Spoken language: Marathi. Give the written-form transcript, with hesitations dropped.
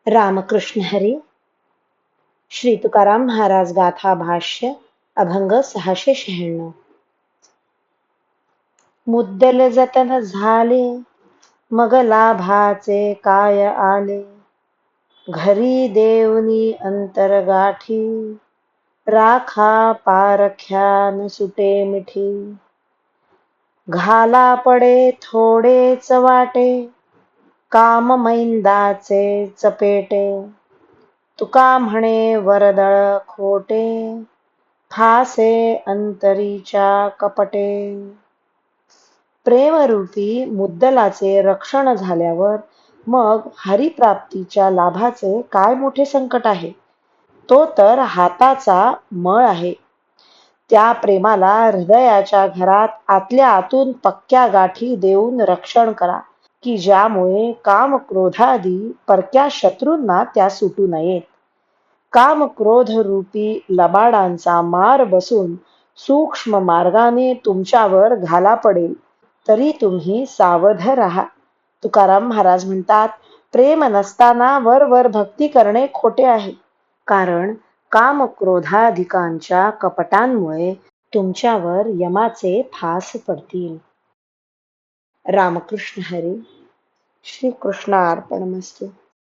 रामकृष्ण हरी. श्री तुकाराम महाराज गाथा भाष्य अभंग 696. मुद्दल जतन झाले मग लाभाचे काय आले, घरी देवनी अंतरगाठी राखा पारख्यान सुटे मिठी. घाला पडे थोडेच वाटे काम मैंदाचे चपेटे, तुका म्हणे वरदळ खोटे फासे अंतरीच्या कपटे. प्रेमरूपी मुद्दलाचे रक्षण झाल्यावर मग हरिप्राप्तीच्या लाभाचे काय मोठे संकट आहे. तो तर हाताचा मळ आहे. त्या प्रेमाला हृदयाच्या घरात आतल्या आतून पक्क्या गाठी देऊन रक्षण करा, की ज्यामुळे काम क्रोधादी परक्या शत्रूंना त्या सुटू नयेत. काम क्रोध रूपी लबाडांचा मार बसून सूक्ष्म मार्गाने तुमच्यावर घाला पडेल तरी तुम्ही सावध राहा. तुकाराम महाराज म्हणतात, प्रेम नसताना वर भक्ती करणे खोटे आहे, कारण काम क्रोधाधिकांच्या कपटांमुळे तुमच्यावर यमाचे फास पडतील. रामकृष्ण हरी. श्री कृष्णार्पणमस्तु.